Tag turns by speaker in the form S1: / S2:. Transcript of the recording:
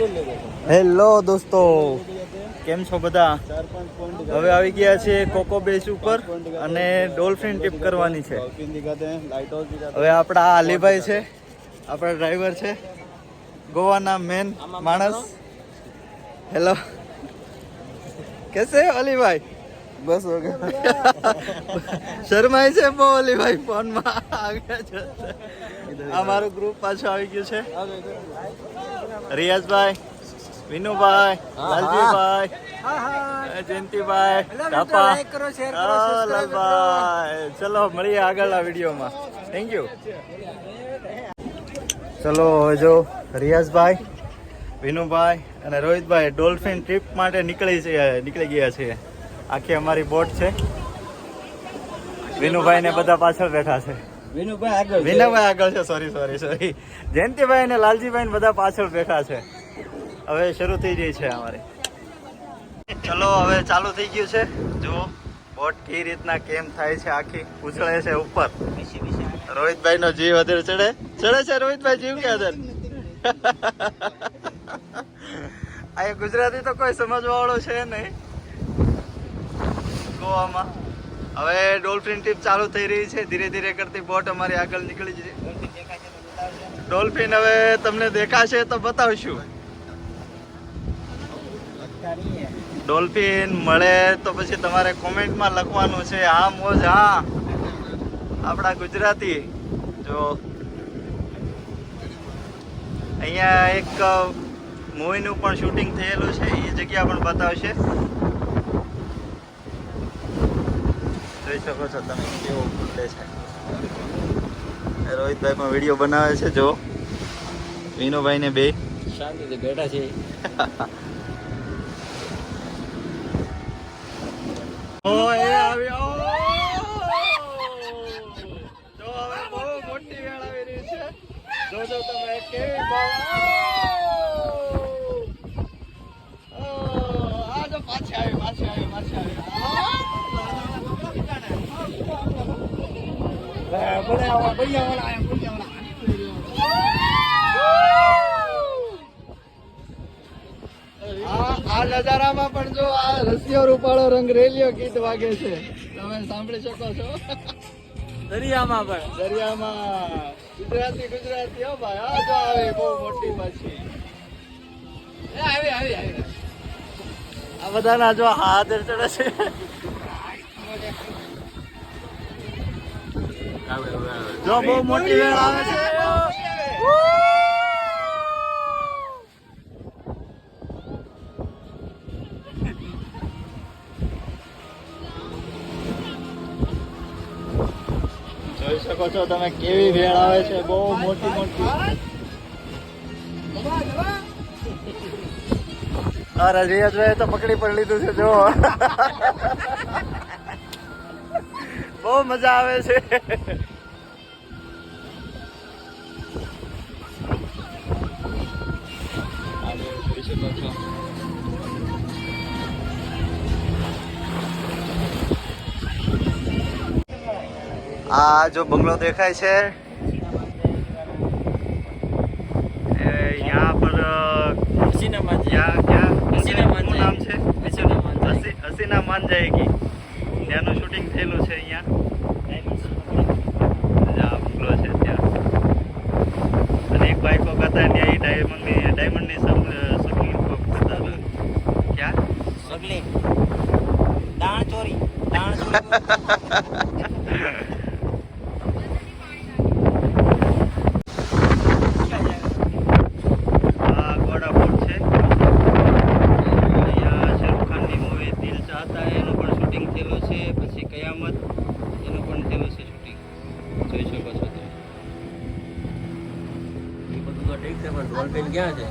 S1: Hello દોસ્તો, કેમ છો બધા? હવે આવી ગયા છે કોકો બેચ ઉપર અને ડોલ્ફિન ટીપ કરવાની છે. હવે આપણા અલીભાઈ છે, આપણા ડ્રાઈવર છે, ગોવાના મેન માણસ. હેલો, કેસે અલીભાઈ? બસ શરમાય છે બહુ અલીભાઈ ફોનમાં આવ્યા છે. આ મારું ગ્રુપ પાછું આવી ગયું છે. રિયાઝભાઈ, વિનુભાઈ, લાલજીભાઈ, જયંતિભાઈ, લાલભાઈ. ચલો મળીએ આગળના વિડીયોમાં. Thank you. ચલો જો રિયાઝભાઈ, વિનુભાઈ અને રોહિતભાઈ ડોલ્ફિન ટ્રીપ માટે નીકળી ગયા છે. આખી અમારી બોટ છે. વિનુભાઈ ને બધા પાછળ બેઠા છે. વિનુભાઈ આગળ છે. સોરી. જયંતિભાઈ અને લાલજીભાઈ ને બધા પાછળ બેઠા છે. હવે શરૂ થઈ ગઈ છે અમારી. ચલો હવે ચાલુ થઈ ગયું છે. જો બોટ કઈ રીતના કેમ થાય છે, આખી ઉછળે છે ઉપર. રોહિતભાઈ નો જીવ અત્યારે ચડે છે. રોહિતભાઈ જીવ કે આ ગુજરાતી તો કોઈ સમજવા વાળો છે નહીં ગોવામાં. હવે ડોલ્ફિન ટ્રીપ ચાલુ થઈ રહી છે. ધીરે ધીરે કરતી બોટ અમારી આગળ નીકળી છે. ડોલ્ફિન હવે તમને દેખાશે તો બતાવશું. ડોલ્ફિન મળે તો પછી તમારે કોમેન્ટમાં લખવાનું છે હા મોજ હા, આપણા ગુજરાતી. જો અહીંયા એક મૂવીનું પણ શૂટિંગ થયેલું છે, એ જગ્યા પણ બતાવશે. જોઈ શકો છો તમે કેવો ખુલે છે. રોહિતભાઈ પણ વિડીયો બનાવે છે. જો વિનુભાઈ ને બે શાંતિથી બેઠા છે. મોટી વેળ આવી રહી છે. જોજો તમે કેવી પાછી આવી. આ નજારામાં પણ જો આ રસિયો રૂપાળો રંગ રેલિયો ગીત વાગે છે, તમે સાંભળી શકો છો. દરિયામાં ગુજરાતી હો ભાઈ. આ જો આવે બહુ મોટી પાછી આવી. આ બધાના જો હાથ ચડે છે. જો બહુ મોટી વેળ આવે છે. જોઈ શકો છો તમે કેવી વેળ આવે છે, બહુ મોટી. અરે રિયાઝભાઈ તો પકડી પણ લીધું છે. જો બહુ મજા આવે છે. આ જો બંગલો દેખાય છે, यहाँ पर નામ છે હસીના માન જાયગી. ત્યાંનું શૂટિંગ થયેલું છે. અહીંયા બંગલો છે ત્યાં. અને એક બાઈકો હતા ત્યાં ડાયમંડની સગલી કરતા. ક્યાં સગલી દાણ ચોરી કયામત એનું પણ થયેલું છે શૂટિંગ. જોઈ શકો છો તમે. એ બધું તો ઠીક છે, પણ ડોલ્ફિન ક્યાં છે?